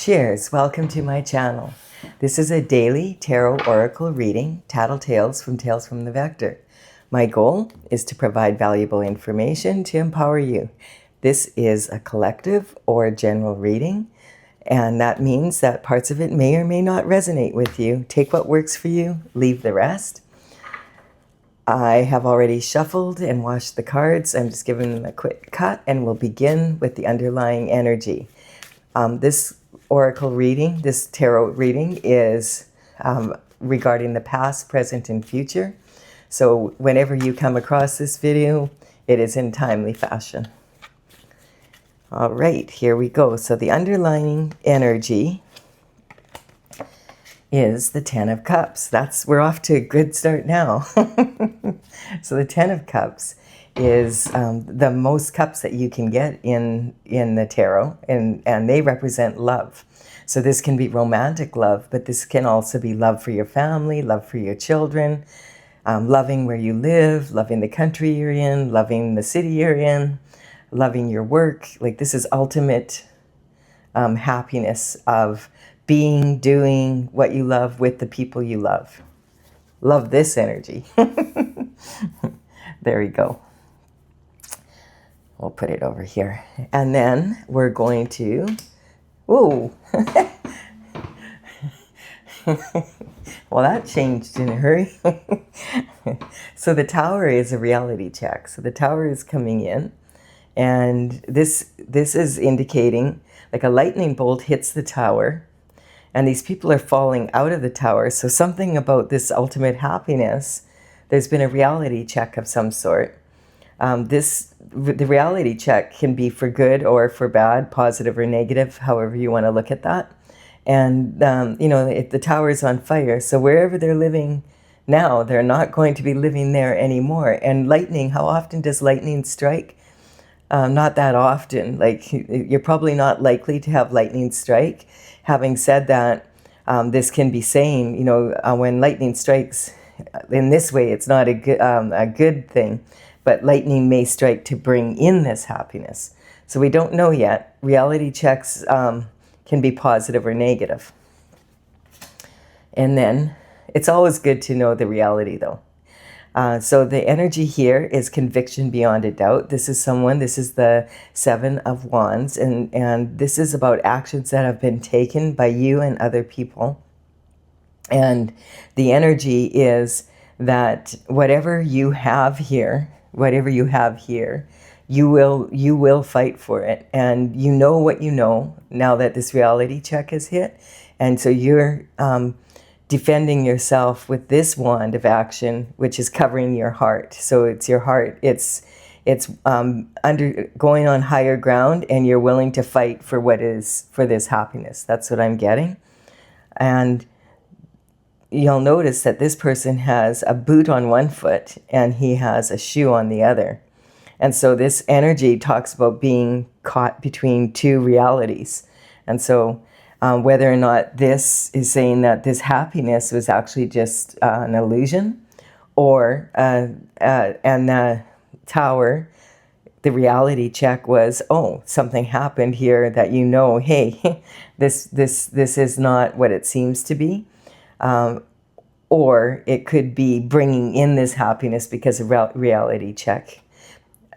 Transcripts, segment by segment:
Cheers! Welcome to my channel. This is a daily tarot oracle reading, Tattletales from Tales from the Vector. My goal is to provide valuable information to empower you. This is a collective or general reading, and that means that parts of it may or may not resonate with you. Take what works for you, leave the rest. I have already shuffled and washed the cards. I'm just giving them a quick cut, and we'll begin with the underlying energy. This oracle reading, this tarot reading is regarding the past, present, and future. So whenever you come across this video, it is in timely fashion. All right, here we go. So the underlying energy is the Ten of Cups. We're off to a good start now. So the Ten of Cups is the most cups that you can get in the tarot, and they represent love. So this can be romantic love, but this can also be love for your family, love for your children, loving where you live, loving the country you're in, loving the city you're in, loving your work. Like, this is ultimate happiness of doing what you love with the people you love. Love this energy. There we go. We'll put it over here. And then we're going to, ooh. Well, that changed in a hurry. So the Tower is a reality check. So the Tower is coming in, and this is indicating like a lightning bolt hits the Tower, and these people are falling out of the Tower. So something about this ultimate happiness, there's been a reality check of some sort. The reality check can be for good or for bad, positive or negative, however you want to look at that. And, if the tower is on fire, so wherever they're living now, they're not going to be living there anymore. And lightning, how often does lightning strike? Not that often. Like, you're probably not likely to have lightning strike. Having said that, this can be saying, when lightning strikes in this way, it's not a good thing. But lightning may strike to bring in this happiness. So we don't know yet. Reality checks can be positive or negative. And then it's always good to know the reality, though. So the energy here is conviction beyond a doubt. This is the Seven of Wands, and this is about actions that have been taken by you and other people. And the energy is that whatever you have here, you will fight for it. And you know what you know now that this reality check has hit. And so you're defending yourself with this wand of action, which is covering your heart. So it's your heart. It's going on higher ground, and you're willing to fight for this happiness. That's what I'm getting. And you'll notice that this person has a boot on one foot and he has a shoe on the other. And so this energy talks about being caught between two realities. And so whether or not this is saying that this happiness was actually just an illusion, or and the Tower, the reality check was, oh, something happened here that hey, this is not what it seems to be. Or it could be bringing in this happiness because a reality check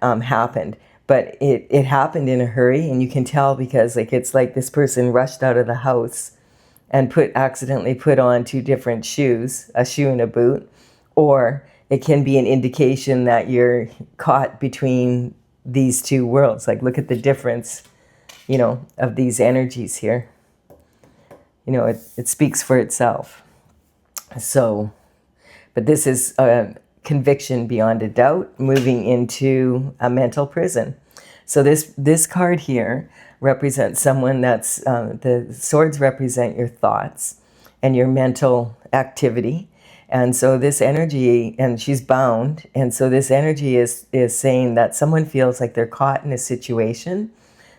happened. But it happened in a hurry, and you can tell because it's like this person rushed out of the house and accidentally put on two different shoes, a shoe and a boot. Or it can be an indication that you're caught between these two worlds. Like, look at the difference, of these energies here. It speaks for itself. So, but this is a conviction beyond a doubt, moving into a mental prison. So this card here represents someone that's, the swords represent your thoughts and your mental activity. And so this energy, and she's bound, and so this energy is saying that someone feels like they're caught in a situation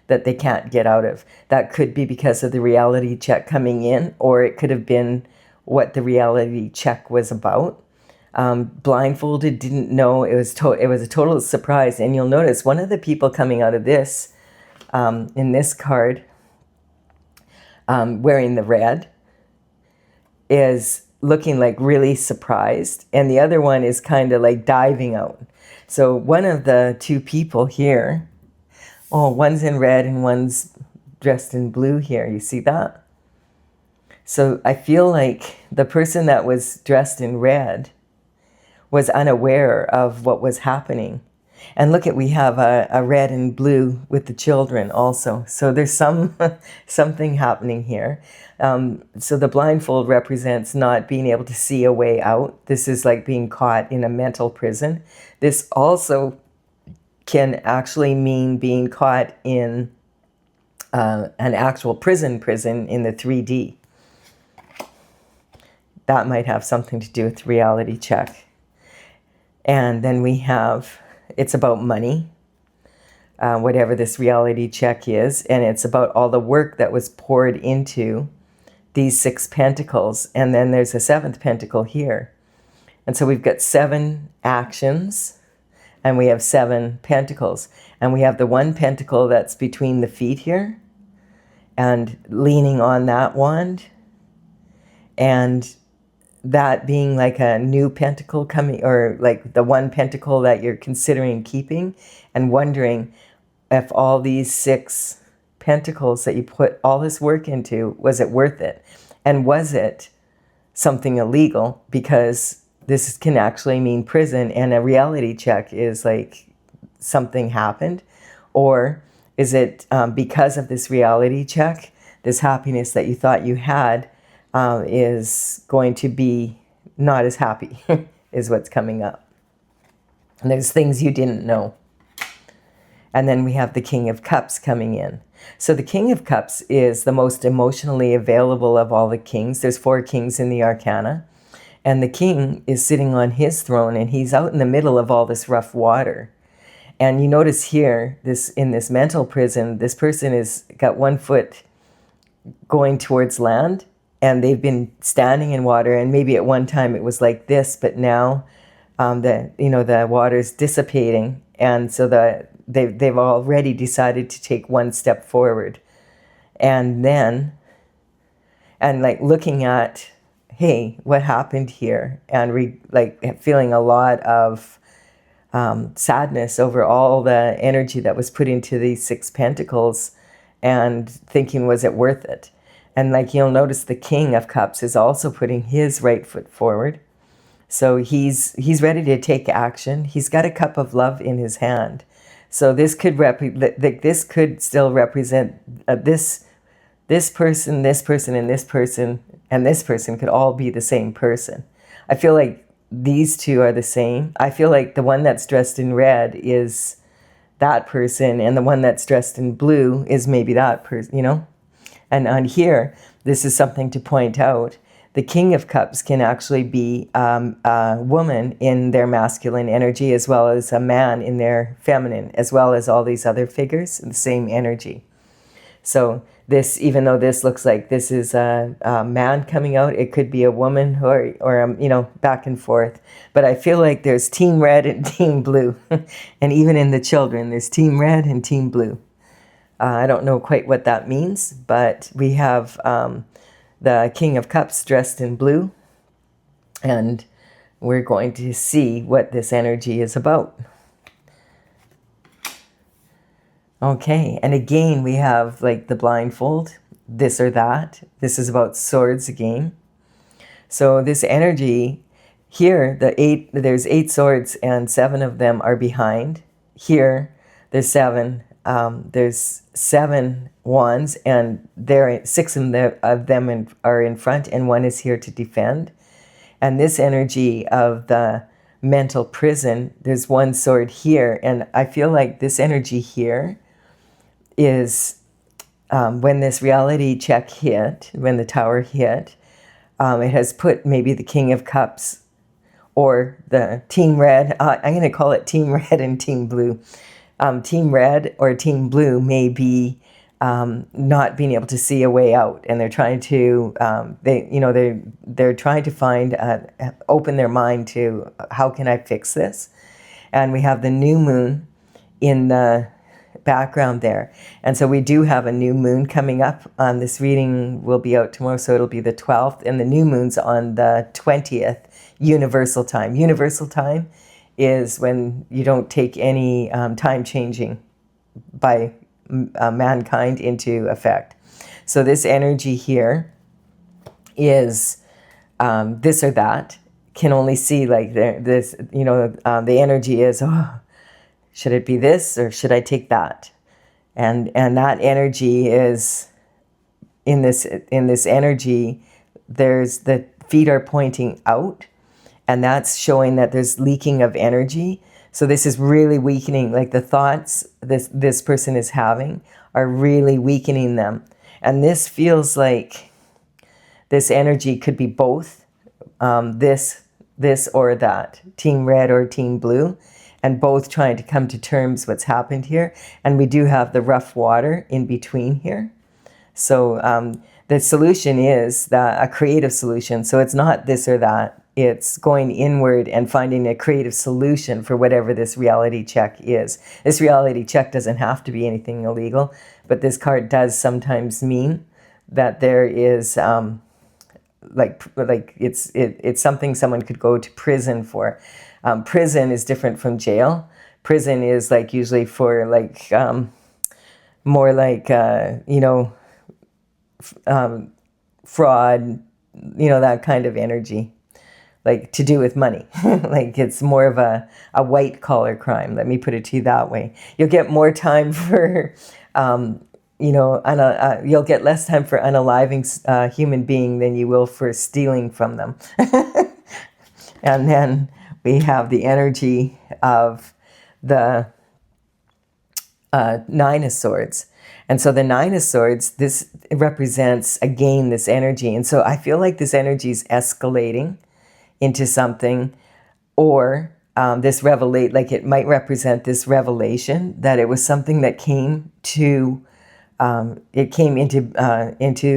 that they can't get out of. That could be because of the reality check coming in, or it could have been what the reality check was about. Blindfolded, didn't know. It was a total surprise. And you'll notice one of the people coming out of this, in this card, wearing the red, is looking like really surprised, and the other one is kind of like diving out. So one of the two people here, oh, one's in red and one's dressed in blue here. You see that? So I feel like the person that was dressed in red was unaware of what was happening. And look at, we have a red and blue with the children also. So there's something happening here. So the blindfold represents not being able to see a way out. This is like being caught in a mental prison. This also can actually mean being caught in an actual prison in the 3D. That might have something to do with reality check. And then we have, it's about money, whatever this reality check is, and it's about all the work that was poured into these 6 pentacles, and then there's a 7th pentacle here. And so we've got 7 actions, and we have 7 pentacles, and we have the 1 pentacle that's between the feet here, and leaning on that wand, and that being like a new pentacle coming, or like the 1 pentacle that you're considering keeping, and wondering if all these 6 pentacles that you put all this work into, was it worth it? And was it something illegal? Because this can actually mean prison, and a reality check is like something happened. Or is it because of this reality check, this happiness that you thought you had is going to be not as happy, is what's coming up. And there's things you didn't know. And then we have the King of Cups coming in. So the King of Cups is the most emotionally available of all the kings. There's 4 kings in the Arcana. And the king is sitting on his throne, and he's out in the middle of all this rough water. And you notice here, in this mental prison, this person has got 1 foot going towards land, and they've been standing in water, and maybe at one time it was like this, but now the water's dissipating, and so they've already decided to take 1 step forward. And like looking at, hey, what happened here? And like feeling a lot of sadness over all the energy that was put into these 6 pentacles, and thinking, was it worth it? And like you'll notice the King of Cups is also putting his right foot forward. So he's ready to take action. He's got a cup of love in his hand. So this could still represent this person, this person, and this person, and this person could all be the same person. I feel like these 2 are the same. I feel like the one that's dressed in red is that person, and the one that's dressed in blue is maybe that person, And on here, this is something to point out. The King of Cups can actually be a woman in their masculine energy, as well as a man in their feminine, as well as all these other figures in the same energy. So this, even though this looks like this is a man coming out, it could be a woman or back and forth. But I feel like there's Team Red and Team Blue. And even in the children, there's Team Red and Team Blue. I don't know quite what that means, but we have the King of Cups dressed in blue, and we're going to see what this energy is about. Okay, and again we have like the blindfold, this or that. This is about swords again. So this energy here, there's 8 swords and 7 of them are behind. Here there's 7. There's 7 wands, and 6 of them are in front, and 1 is here to defend. And this energy of the mental prison, there's 1 sword here, and I feel like this energy here is when this reality check hit, when the tower hit, it has put maybe the King of Cups or the Team Red. I'm going to call it Team Red and Team Blue. Team Red or Team Blue may be not being able to see a way out, and they're trying to they're trying to find open their mind to how can I fix this. And we have the new moon in the background there. And so we do have a new moon coming up. This reading will be out tomorrow, so it'll be the 12th, and the new moon's on the 20th, universal time. Universal time is when you don't take any time changing by mankind into effect. So this energy here is this or that, can only see like this, the energy is, oh, should it be this or should I take that? And that energy is in this energy, there's the feet are pointing out, and that's showing that there's leaking of energy. So this is really weakening, like the thoughts this person is having are really weakening them. And this feels like this energy could be both, this or that, team red or team blue, and both trying to come to terms what's happened here. And we do have the rough water in between here. So the solution is a creative solution. So it's not this or that. It's going inward and finding a creative solution for whatever this reality check is. This reality check doesn't have to be anything illegal, but this card does sometimes mean that there is it's something someone could go to prison for. Prison is different from jail. Prison is like usually for like more like fraud, that kind of energy, like to do with money. Like it's more of a white collar crime. Let me put it to you that way. You'll get more time for you'll get less time for unaliving a human being than you will for stealing from them. And then we have the energy of the Nine of Swords. And so the Nine of Swords, this represents, again, this energy. And so I feel like this energy is escalating into something, or it might represent this revelation that it was something that came to into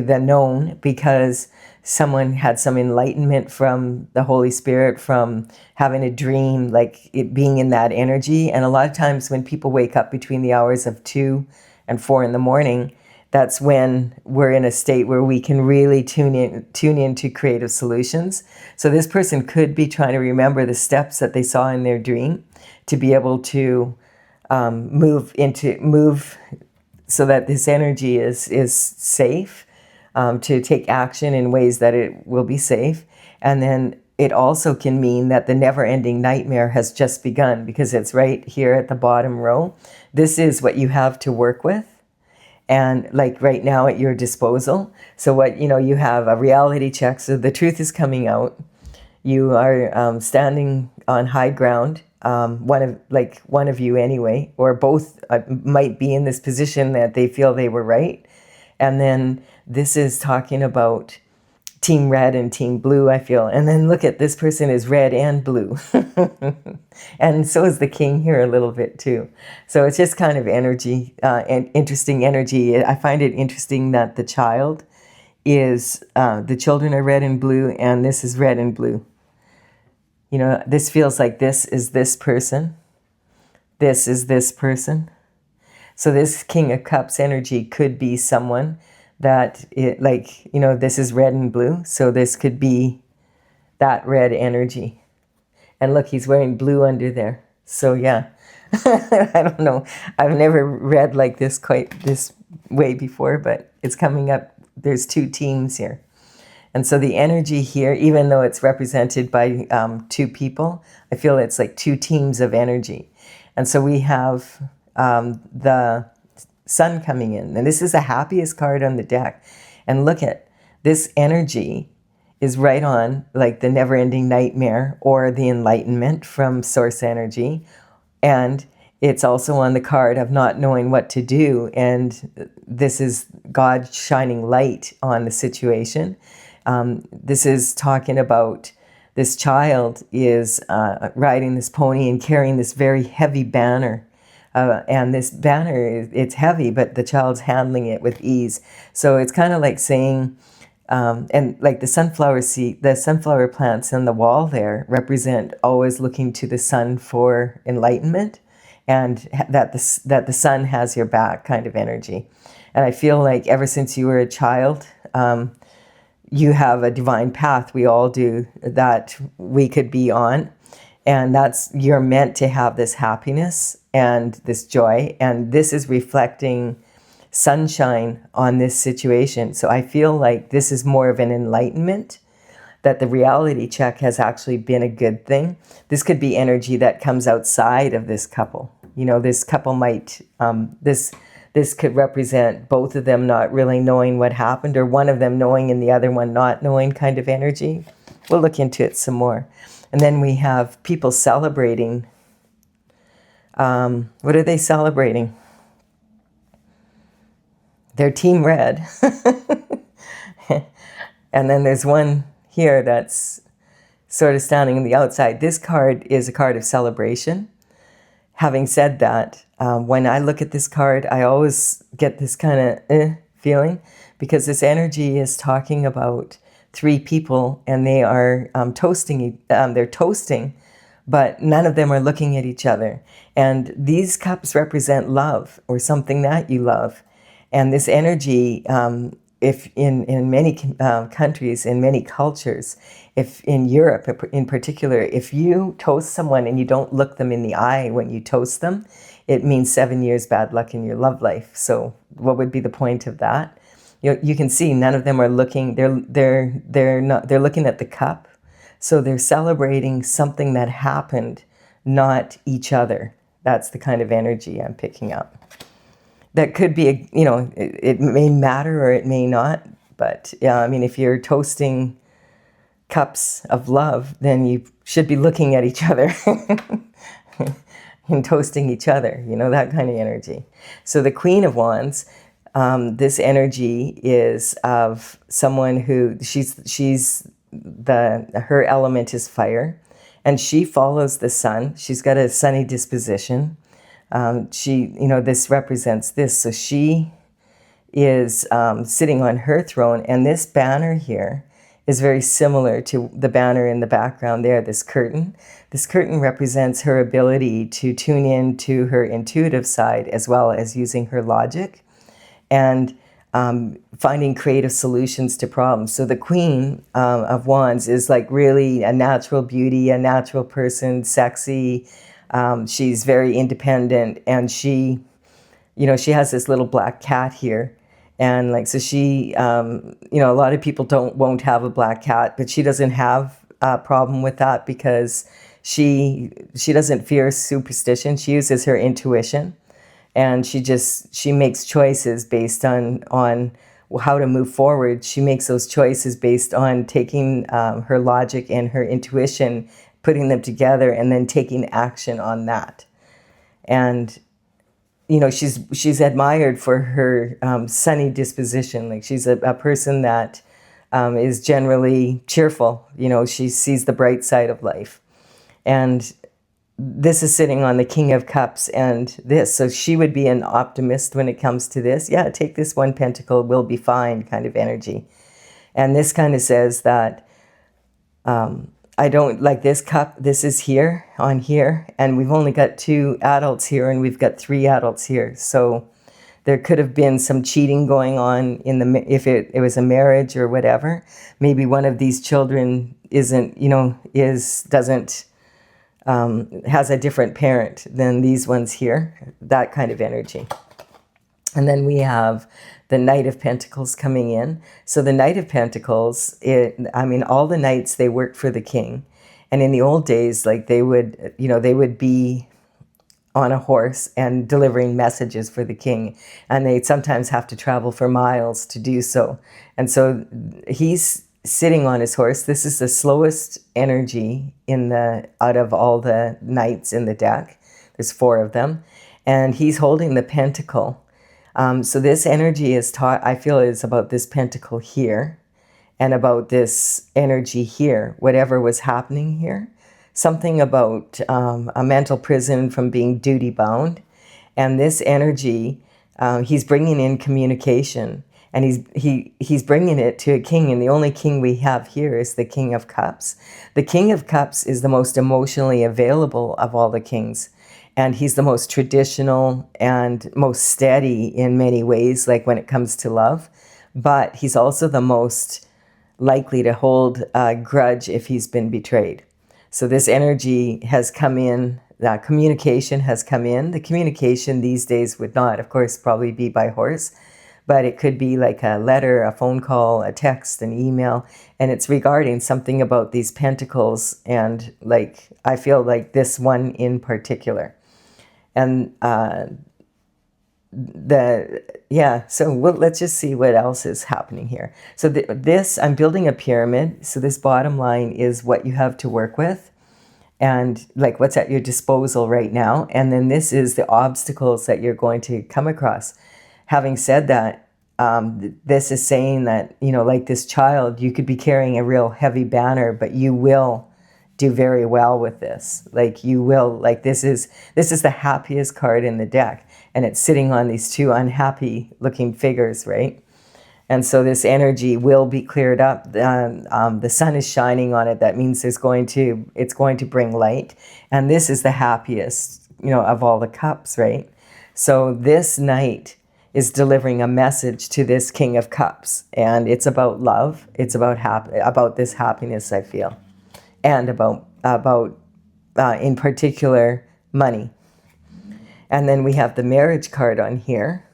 the known because someone had some enlightenment from the Holy Spirit, from having a dream, like it being in that energy. And a lot of times when people wake up between the hours of 2 and 4 in the morning, that's when we're in a state where we can really tune into creative solutions. So this person could be trying to remember the steps that they saw in their dream to be able to move so that this energy is safe, to take action in ways that it will be safe. And then it also can mean that the never-ending nightmare has just begun, because it's right here at the bottom row. This is what you have to work with, and like right now at your disposal. So what, you have a reality check. So the truth is coming out. You are standing on high ground. One of you anyway, or both might be in this position that they feel they were right. And then this is talking about team red and team blue, I feel. And then look at this person is red and blue. And so is the king here a little bit too. So it's just kind of energy, and interesting energy. I find it interesting that the child is, the children are red and blue, and this is red and blue. This feels like this is this person. This is this person. So this King of Cups energy could be someone that, this is red and blue. So this could be that red energy. And look, he's wearing blue under there. So yeah, I don't know. I've never read like this quite this way before, but it's coming up. There's 2 teams here. And so the energy here, even though it's represented by 2 people, I feel it's like 2 teams of energy. And so we have the sun coming in. And this is the happiest card on the deck. And look at this energy is right on like the never-ending nightmare or the enlightenment from source energy. And it's also on the card of not knowing what to do. And this is God shining light on the situation. This is talking about this child is riding this pony and carrying this very heavy banner. And this banner, it's heavy, but the child's handling it with ease. So it's kind of like saying, and like the sunflower seed, the sunflower plants on the wall there represent always looking to the sun for enlightenment. and that the sun has your back kind of energy. And I feel like ever since you were a child, you have a divine path, we all do, that we could be on. And you're meant to have this happiness and this joy. And this is reflecting sunshine on this situation. So I feel like this is more of an enlightenment, that the reality check has actually been a good thing. This could be energy that comes outside of this couple. You know, this couple might, this could represent both of them not really knowing what happened, or one of them knowing and the other one not knowing kind of energy. We'll look into it some more. And then we have people celebrating. What are they celebrating? They're Team Red. And then there's one here that's sort of standing on the outside. This card is a card of celebration. Having said that, when I look at this card, I always get this kind of feeling, because this energy is talking about three people, and they are toasting. They're toasting, but none of them are looking at each other. And these cups represent love, or something that you love. And this energy, if in many countries, in many cultures, if in Europe in particular, if you toast someone and you don't look them in the eye when you toast them, it means 7 years bad luck in your love life. So what would be the point of that? You can see none of them are looking. They're not. They're looking at the cup, so they're celebrating something that happened, not each other. That's the kind of energy I'm picking up. That could be, it may matter or it may not. But yeah, I mean, if you're toasting cups of love, then you should be looking at each other and toasting each other, that kind of energy. So the Queen of Wands, this energy is of someone who her element is fire, and she follows the sun. She's got a sunny disposition. This represents this. So she is sitting on her throne, and this banner here is very similar to the banner in the background there, this curtain. This curtain represents her ability to tune in to her intuitive side, as well as using her logic and finding creative solutions to problems. So the Queen of Wands is like really a natural beauty, a natural person, sexy. She's very independent, and she has this little black cat here. And so she, a lot of people won't have a black cat, but she doesn't have a problem with that, because she doesn't fear superstition. She uses her intuition, and she makes choices based on how to move forward. She makes those choices based on taking her logic and her intuition, putting them together, and then taking action on that. And she's admired for her sunny disposition. Like, she's a person that is generally cheerful. She sees the bright side of life. And this is sitting on the King of Cups and this. So she would be an optimist when it comes to this. Yeah, take this one pentacle, we'll be fine kind of energy. And this kind of says that I don't like this cup. This is here, on here, and we've only got 2 adults here, and we've got 3 adults here. So there could have been some cheating going on if it was a marriage or whatever. Maybe one of these children has a different parent than these ones here. That kind of energy. And then we have the Knight of Pentacles coming in. So the Knight of Pentacles, all the knights, they worked for the king. And in the old days, they would be on a horse and delivering messages for the king. And they'd sometimes have to travel for miles to do so. And so he's sitting on his horse. This is the slowest energy out of all the knights in the deck. There's 4 of them. And he's holding the pentacle. So this energy I feel is about this pentacle here, and about this energy here, whatever was happening here. Something about a mental prison from being duty bound. And this energy, he's bringing in communication, and he's bringing it to a king. And the only king we have here is the King of Cups. The King of Cups is the most emotionally available of all the kings. And he's the most traditional and most steady in many ways, like when it comes to love. But he's also the most likely to hold a grudge if he's been betrayed. So this energy has come in, that communication has come in. The communication these days would not, of course, probably be by horse, but it could be like a letter, a phone call, a text, an email, and it's regarding something about these pentacles, and like I feel like this one in particular. And so let's just see what else is happening here. So this, I'm building a pyramid. So this bottom line is what you have to work with and like what's at your disposal right now. And then this is the obstacles that you're going to come across. Having said that, this is saying that, you know, like this child, you could be carrying a real heavy banner, but you will do very well with this. Like you will, like this is the happiest card in the deck, and it's sitting on these two unhappy looking figures, right? And so this energy will be cleared up. The sun is shining on it. That means it's going to bring light. And this is the happiest, you know, of all the cups, right? So this knight is delivering a message to this King of Cups, and it's about love. It's about this happiness, I feel, and about in particular money. And then we have the marriage card on here,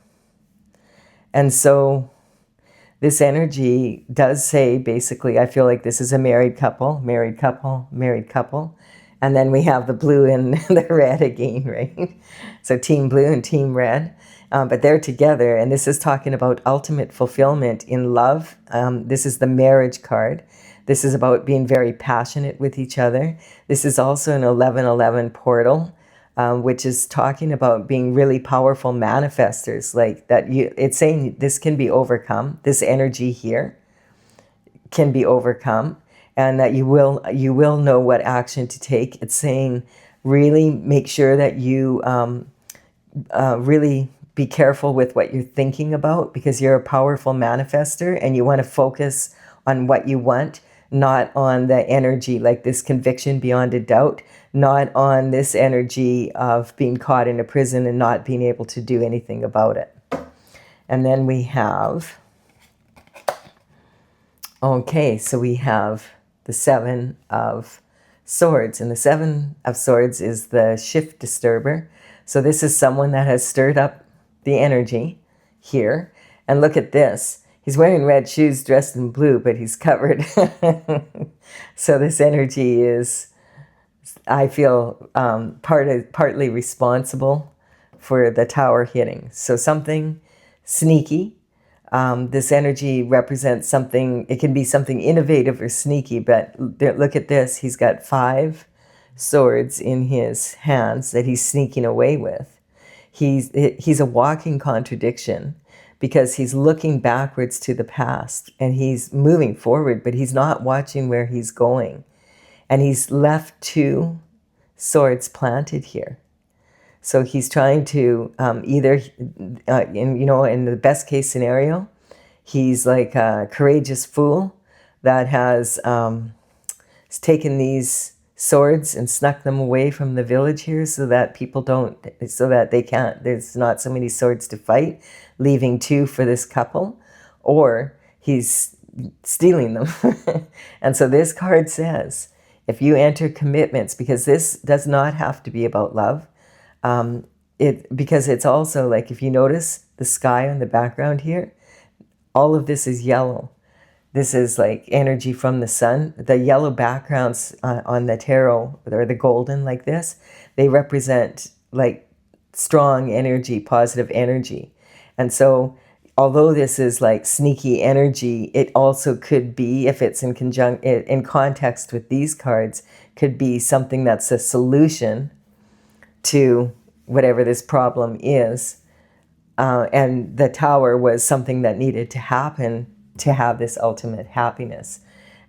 and so this energy does say, basically, I feel like this is a married couple, married couple, married couple. And then we have the blue and the red again, right? So team blue and team red. But they're together, and this is talking about ultimate fulfillment in love. This is the marriage card. This is about being very passionate with each other. This is also an 1111 portal, which is talking about being really powerful manifestors. Like that, it's saying this can be overcome. This energy here can be overcome, and that you will know what action to take. It's saying really make sure that you really be careful with what you're thinking about, because you're a powerful manifester and you want to focus on what you want, not on the energy, like this conviction beyond a doubt, not on this energy of being caught in a prison and not being able to do anything about it. And then we have, okay, so we have the Seven of Swords, and the Seven of Swords is the shift disturber. So this is someone that has stirred up the energy here. And look at this. He's wearing red shoes, dressed in blue, but he's covered. So this energy is, I feel, partly responsible for the tower hitting. So something sneaky. This energy represents something, it can be something innovative or sneaky, but look at this. He's got 5 swords in his hands that he's sneaking away with. He's a walking contradiction, because he's looking backwards to the past and he's moving forward, but he's not watching where he's going. And he's left 2 swords planted here. So he's trying to either, in the best case scenario, he's like a courageous fool that has taken these swords and snuck them away from the village here so that they can't, there's not so many swords to fight, leaving 2 for this couple, or he's stealing them. And so this card says, if you enter commitments, because this does not have to be about love, because it's also like, if you notice the sky on the background here, all of this is yellow. This is like energy from the sun. The yellow backgrounds on the tarot, or the golden like this, they represent like strong energy, positive energy. And so although this is like sneaky energy, it also could be, if it's in context with these cards, could be something that's a solution to whatever this problem is. And the tower was something that needed to happen to have this ultimate happiness.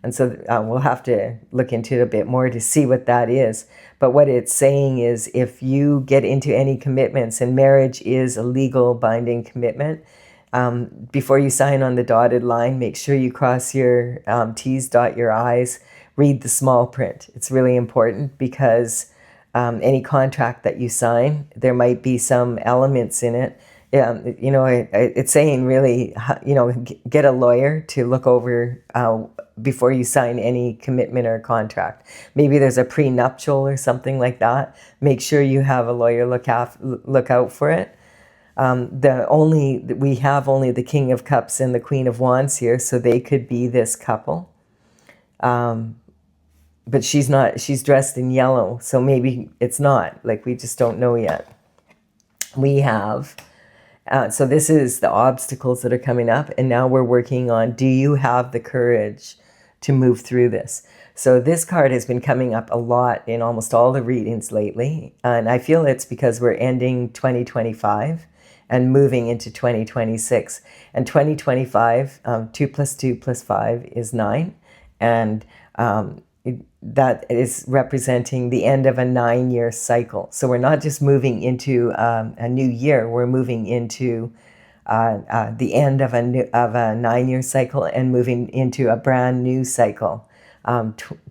And so we'll have to look into it a bit more to see what that is. But what it's saying is, if you get into any commitments, and marriage is a legal binding commitment, before you sign on the dotted line, make sure you cross your T's, dot your I's, read the small print. It's really important, because any contract that you sign, there might be some elements in it. You know, it's saying really, you know, get a lawyer to look over before you sign any commitment or contract. Maybe there's a prenuptial or something like that. Make sure you have a lawyer look out for it. We have only the King of Cups and the Queen of Wands here, so they could be this couple. But she's not, she's dressed in yellow, so maybe it's not, like, we just don't know yet. We have, so this is the obstacles that are coming up, and now we're working on, do you have the courage to move through this? So this card has been coming up a lot in almost all the readings lately, and I feel it's because we're ending 2025 and moving into 2026. And 2025, 2 plus 2 plus 5 is 9, and that is representing the end of a 9-year cycle. So we're not just moving into a new year, we're moving into the end of a 9-year cycle and moving into a brand new cycle.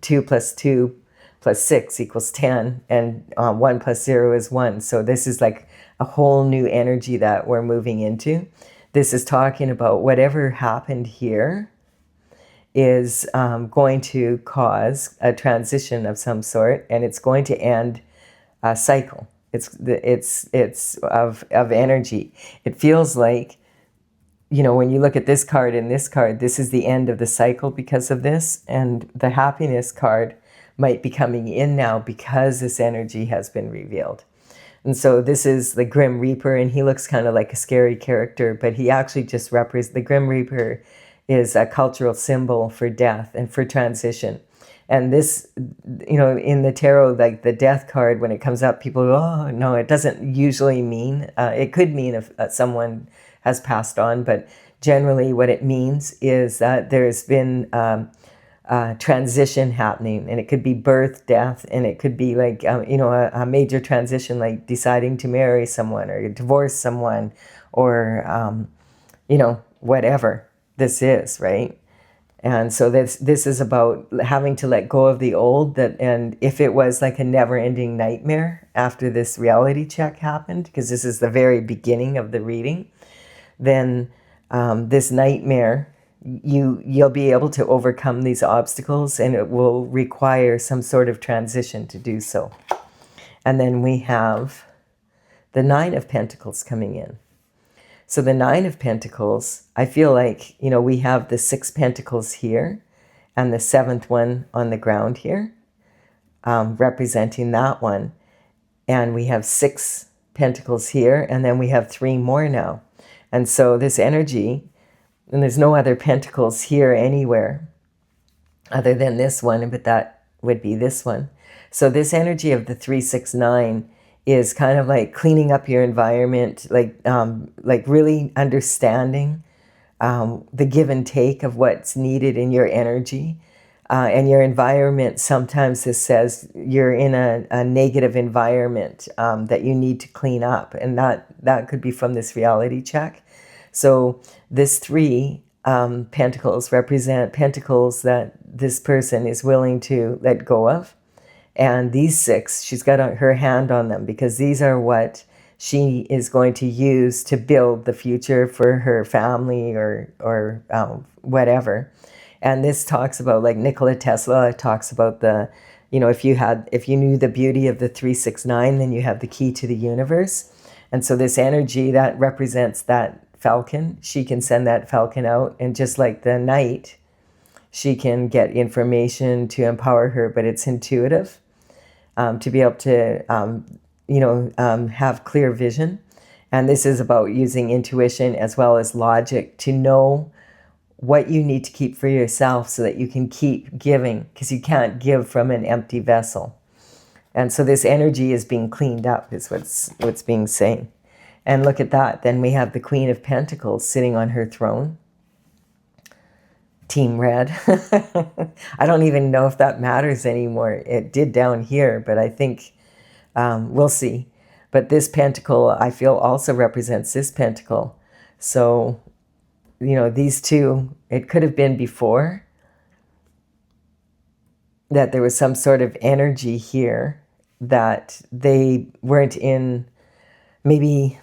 2 plus 2 plus 6 equals 10, and 1 plus 0 is 1. So this is like a whole new energy that we're moving into. This is talking about whatever happened here is going to cause a transition of some sort, and it's going to end a cycle. It's of energy. It feels like, you know, when you look at this card and this card, this is the end of the cycle because of this, and the happiness card might be coming in now because this energy has been revealed. And so this is the Grim Reaper, and he looks kind of like a scary character, but he actually just represents, the Grim Reaper is a cultural symbol for death and for transition. And this, you know, in the tarot, like the death card, when it comes up, people go, oh, no, it doesn't usually mean, it could mean if someone has passed on, but generally what it means is that there's been transition happening, and it could be birth, death, and it could be like, you know, a major transition, like deciding to marry someone or divorce someone, or, you know, whatever this is, right? And so this is about having to let go of the old, that, and if it was like a never-ending nightmare after this reality check happened, because this is the very beginning of the reading, then this nightmare, you'll be able to overcome these obstacles, and it will require some sort of transition to do so. And then we have the Nine of Pentacles coming in. So the Nine of Pentacles, I feel like, you know, we have the 6 pentacles here and the 7th one on the ground here, representing that one. And we have 6 pentacles here, and then we have 3 more now. And so this energy, and there's no other pentacles here anywhere other than this one, but that would be this one. So this energy of the 3, 6, 9 is kind of like cleaning up your environment, like really understanding the give and take of what's needed in your energy and your environment. Sometimes this says you're in a negative environment that you need to clean up, and that could be from this reality check. So this 3 pentacles represent pentacles that this person is willing to let go of. And these 6, she's got her hand on them, because these are what she is going to use to build the future for her family or whatever. And this talks about, like Nikola Tesla talks about the, you know, if you knew the beauty of the 3, 6, 9, then you have the key to the universe. And so this energy that represents that falcon, she can send that falcon out, and just like the knight, she can get information to empower her, but it's intuitive. To be able to, have clear vision. And this is about using intuition as well as logic to know what you need to keep for yourself so that you can keep giving, because you can't give from an empty vessel. And so this energy is being cleaned up, is what's being said. And look at that. Then we have the Queen of Pentacles sitting on her throne. Team Red. I don't even know if that matters anymore. It did down here, but I think we'll see. But this pentacle, I feel, also represents this pentacle. So, you know, these two, it could have been before that there was some sort of energy here that they weren't in, maybe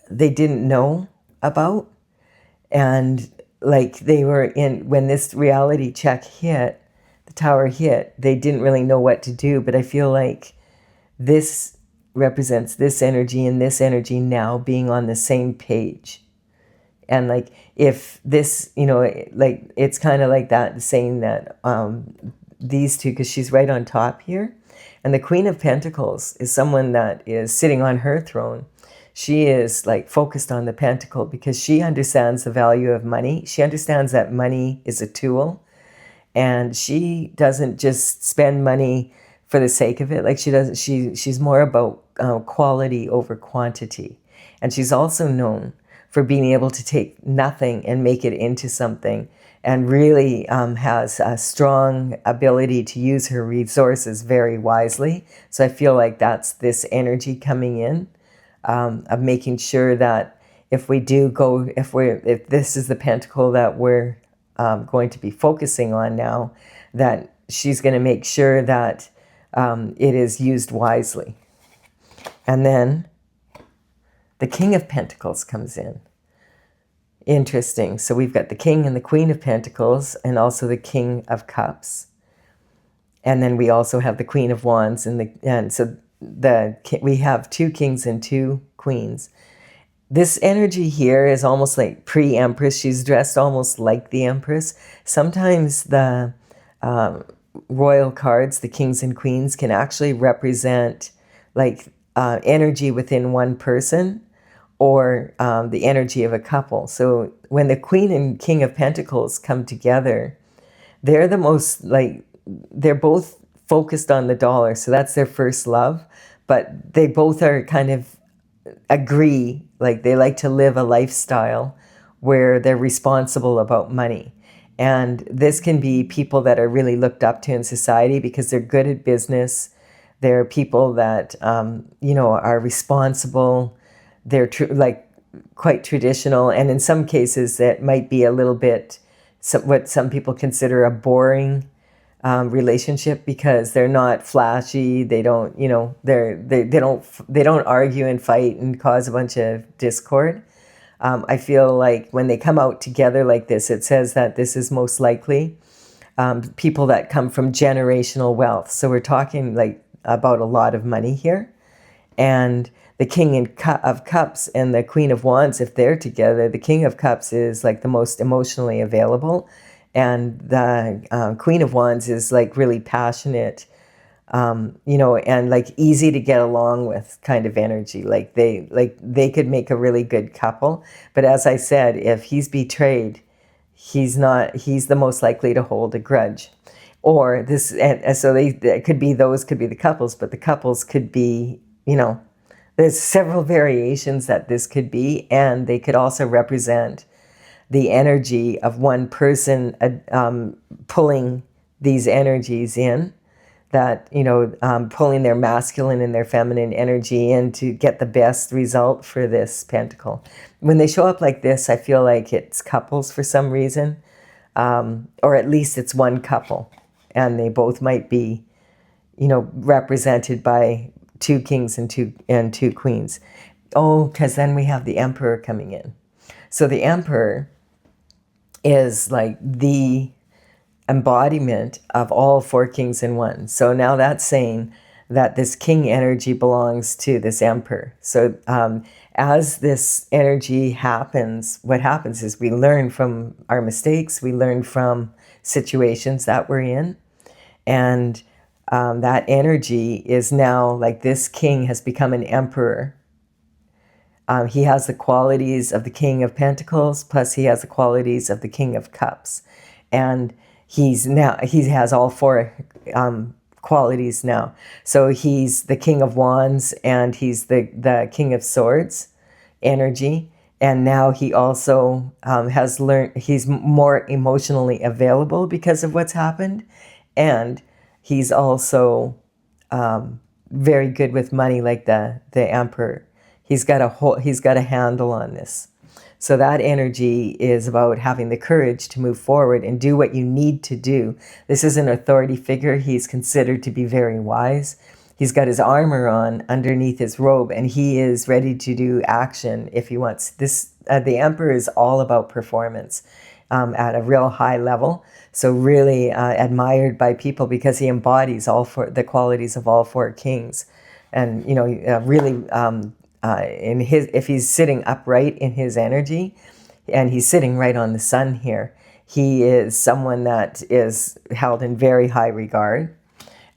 they didn't know about. And like they were in, when this reality check hit, the tower hit, they didn't really know what to do. But I feel like this represents this energy and this energy now being on the same page. And like if this, like it's kind of like that, saying that these two, because she's right on top here. And the Queen of Pentacles is someone that is sitting on her throne. She is like focused on the pentacle because she understands the value of money. She understands that money is a tool, and she doesn't just spend money for the sake of it. Like she's more about quality over quantity. And she's also known for being able to take nothing and make it into something, and really has a strong ability to use her resources very wisely. So I feel like that's this energy coming in, of making sure that if this is the pentacle that we're going to be focusing on now, that she's going to make sure that it is used wisely. And then the King of Pentacles comes in. Interesting. So we've got the King and the Queen of Pentacles, and also the King of Cups. And then we also have the Queen of Wands, and so we have 2 kings and 2 queens. This energy here is almost like pre-Empress. She's dressed almost like the Empress. Sometimes the royal cards, the kings and queens, can actually represent like energy within one person, or the energy of a couple. So when the Queen and King of Pentacles come together, they're the most, like, they're both focused on the dollar. So that's their first love. But they both are kind of agree, like they like to live a lifestyle where they're responsible about money. And this can be people that are really looked up to in society because they're good at business. They're people that, are responsible. They're like quite traditional, and in some cases that might be a little bit what some people consider a boring relationship, because they're not flashy. They don't, they don't argue and fight and cause a bunch of discord. I feel like when they come out together like this, it says that this is most likely people that come from generational wealth. So we're talking like about a lot of money here. And the King of Cups and the Queen of Wands, if they're together, the King of Cups is like the most emotionally available, and the Queen of Wands is like really passionate, and like easy to get along with kind of energy. Like they could make a really good couple. But as I said, if he's betrayed, he's the most likely to hold a grudge. Or this, and so it could be the couples, but the couples could be, there's several variations that this could be, and they could also represent the energy of one person pulling these energies in, that, pulling their masculine and their feminine energy in to get the best result for this pentacle. When they show up like this, I feel like it's couples for some reason, or at least it's one couple, and they both might be, represented by 2 kings and two queens. Oh, because then we have the Emperor coming in. So the Emperor is like the embodiment of all 4 kings in one. So now that's saying that this king energy belongs to this Emperor. So as this energy happens, what happens is we learn from our mistakes. We learn from situations that we're in. And that energy is now like this king has become an emperor. He has the qualities of the King of Pentacles, plus he has the qualities of the King of Cups. And he has all 4 qualities now. So he's the King of Wands, and he's the King of Swords energy. And now he also has learned, he's more emotionally available because of what's happened. And he's also very good with money, like the Emperor. He's got a handle on this. So that energy is about having the courage to move forward and do what you need to do. This is an authority figure. He's considered to be very wise. He's got his armor on underneath his robe, and he is ready to do action if he wants. This the Emperor is all about performance at a real high level. So really admired by people because he embodies all four the qualities of all four kings, and really in his if he's sitting upright in his energy, and he's sitting right on the sun here, he is someone that is held in very high regard.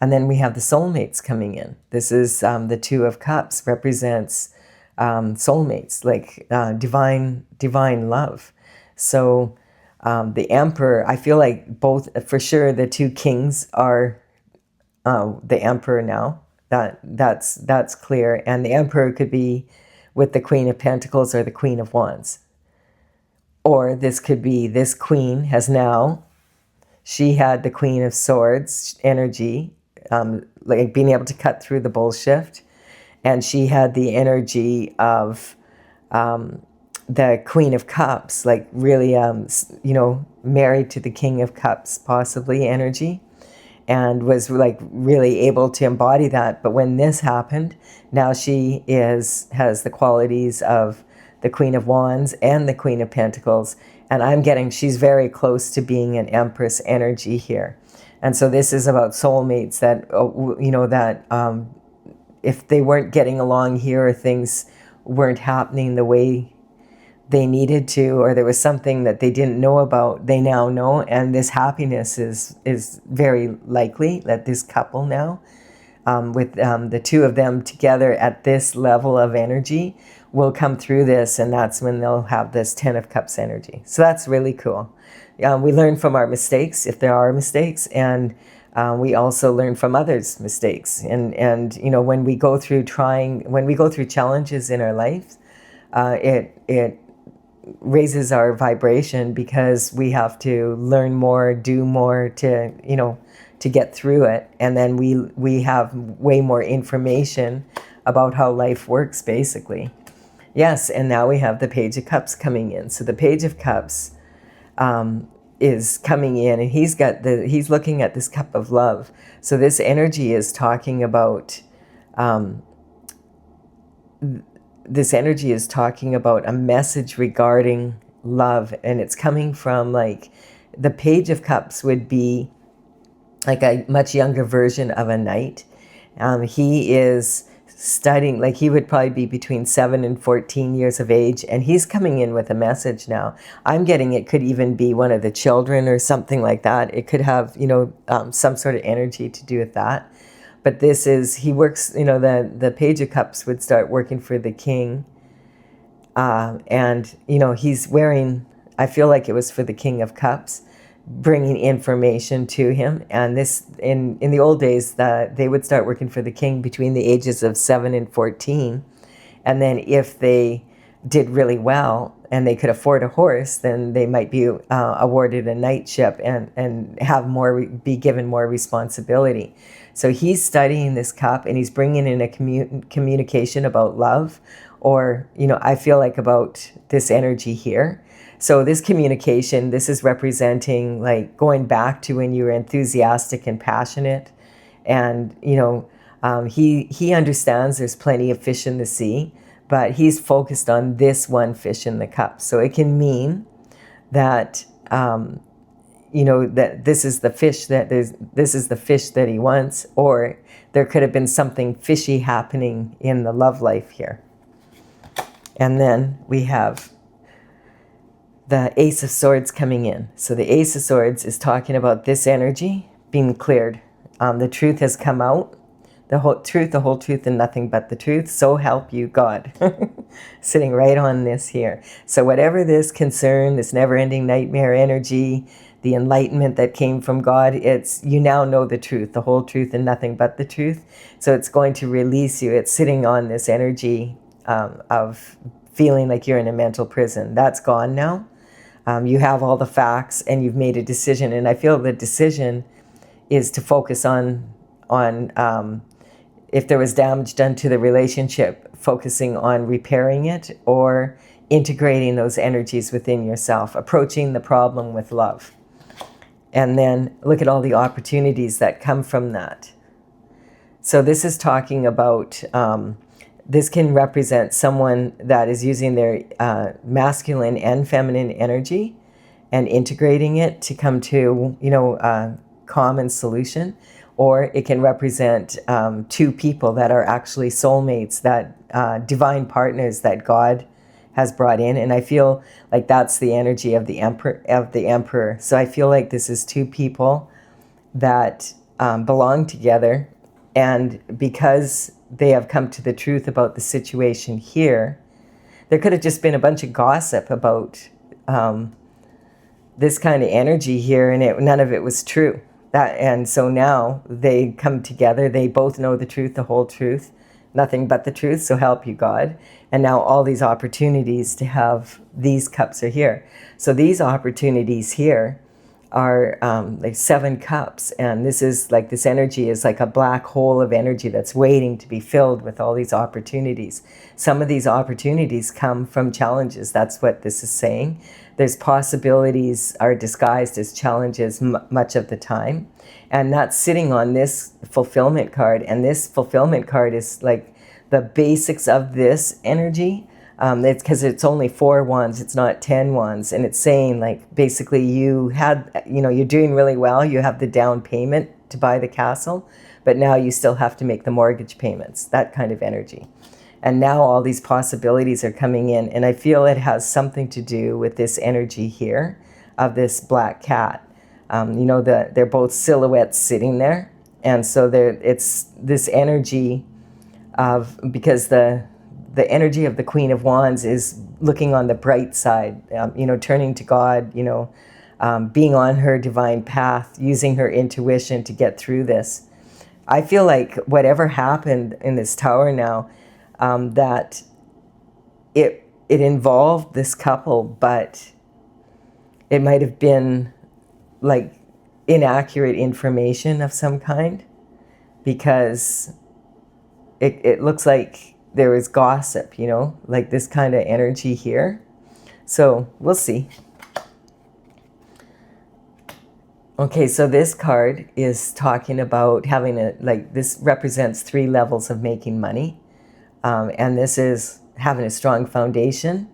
And then we have the soulmates coming in. This is the Two of Cups, represents soulmates, like divine love. So the Emperor, I feel like both, for sure, the two kings are the Emperor now. That's clear. And the Emperor could be with the Queen of Pentacles or the Queen of Wands. Or this could be this queen has now, she had the Queen of Swords energy, like being able to cut through the bullshit. And she had the energy of the Queen of Cups, like really, married to the King of Cups, possibly energy, and was like really able to embody that. But when this happened, now she has the qualities of the Queen of Wands and the Queen of Pentacles. And I'm getting, she's very close to being an Empress energy here. And so this is about soulmates that, if they weren't getting along here, or things weren't happening the way they needed to, or there was something that they didn't know about, they now know. And this happiness is very likely that this couple now, with the two of them together at this level of energy, will come through this, and that's when they'll have this Ten of Cups energy. So that's really cool. We learn from our mistakes, if there are mistakes, and we also learn from others' mistakes. And when we go through challenges in our life, it raises our vibration, because we have to learn more, do more to get through it. And then we have way more information about how life works, basically. Yes, and now we have the Page of Cups coming in. So the Page of Cups is coming in, and he's looking at this cup of love. So this energy is talking about a message regarding love, and it's coming from, like, the Page of Cups would be like a much younger version of a knight. He is studying, like he would probably be between 7 and 14 years of age, and he's coming in with a message now. I'm getting it could even be one of the children or something like that. It could have, some sort of energy to do with that. But this is, he works, the Page of Cups would start working for the king. And he's wearing, I feel like it was for the King of Cups, bringing information to him. And this, in the old days, that they would start working for the king between the ages of 7 and 14. And then if they did really well and they could afford a horse, then they might be awarded a knightship and be given more responsibility. So he's studying this cup, and he's bringing in a communication about love, or I feel like about this energy here. So this communication, this is representing, like, going back to when you were enthusiastic and passionate. And, he understands there's plenty of fish in the sea, but he's focused on this one fish in the cup. So it can mean that, that this is the fish that he wants, or there could have been something fishy happening in the love life here. And then we have the Ace of Swords coming in. So the Ace of Swords is talking about this energy being cleared. The truth has come out. The whole truth, and nothing but the truth. So help you God. Sitting right on this here. So whatever this concern, this never-ending nightmare energy, the enlightenment that came from God, you now know the truth, the whole truth, and nothing but the truth. So it's going to release you. It's sitting on this energy of feeling like you're in a mental prison. That's gone now. You have all the facts, and you've made a decision. And I feel the decision is to focus on if there was damage done to the relationship, focusing on repairing it, or integrating those energies within yourself, approaching the problem with love. And then look at all the opportunities that come from that. So this is talking about, this can represent someone that is using their masculine and feminine energy and integrating it to come to, common solution. Or it can represent two people that are actually soulmates, that divine partners that God has brought in. And I feel like that's the energy of the emperor. So I feel like this is two people that belong together, and because they have come to the truth about the situation here, there could have just been a bunch of gossip about this kind of energy here, and none of it was true. And so now they come together. They both know the truth, the whole truth, nothing but the truth. So help you, God. And now all these opportunities to have these cups are here. So these opportunities here are like 7 cups, and this is like, this energy is like a black hole of energy that's waiting to be filled with all these opportunities. Some of these opportunities come from challenges. That's what this is saying. There's possibilities are disguised as challenges much of the time, and that's sitting on this fulfillment card. And this fulfillment card is like the basics of this energy. It's because it's only 4 wands, it's not 10 wands. And it's saying, like, basically you had, you're doing really well. You have the down payment to buy the castle, but now you still have to make the mortgage payments, that kind of energy. And now all these possibilities are coming in. And I feel it has something to do with this energy here of this black cat. They're both silhouettes sitting there. And so it's this energy of, because the energy of the Queen of Wands is looking on the bright side, turning to God, being on her divine path, using her intuition to get through this. I feel like whatever happened in this tower now, that it involved this couple, but it might have been like inaccurate information of some kind, because it looks like there is gossip, like this kind of energy here. So we'll see. Okay, so this card is talking about having this represents 3 levels of making money. And this is having a strong foundation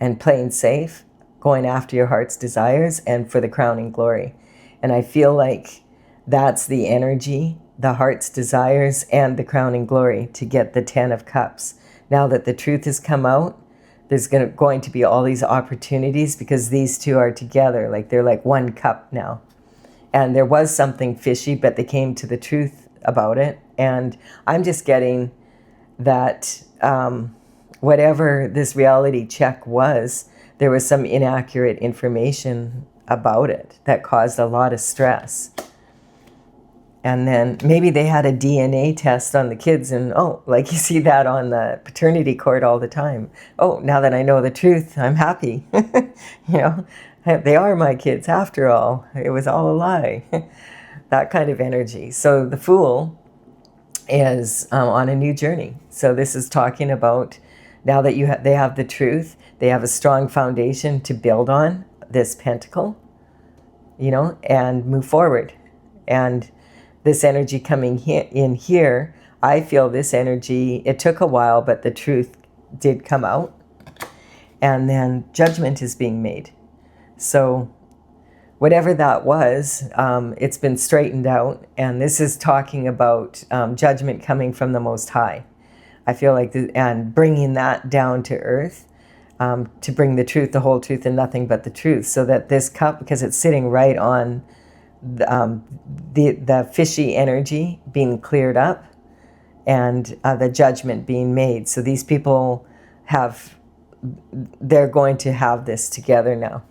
and playing safe, going after your heart's desires, and for the crowning glory. And I feel like that's the energy, the heart's desires and the crowning glory, to get the 10 of Cups. Now that the truth has come out, there's going to be all these opportunities, because these two are together. Like, they're like 1 cup now. And there was something fishy, but they came to the truth about it. And I'm just getting that whatever this reality check was, there was some inaccurate information about it that caused a lot of stress. And then maybe they had a DNA test on the kids, and like you see that on the paternity court all the time. Now that I know the truth, I'm happy. They are my kids after all. It was all a lie. That kind of energy. So the Fool is on a new journey. So this is talking about, now that they have the truth, they have a strong foundation to build on, this pentacle, and move forward. And this energy coming in here, I feel this energy, it took a while, but the truth did come out. And then judgment is being made. So whatever that was, it's been straightened out. And this is talking about judgment coming from the Most High. I feel like, and bringing that down to earth, to bring the truth, the whole truth, and nothing but the truth. So that this cup, because it's sitting right on the fishy energy being cleared up, and the judgment being made. So these people they're going to have this together now.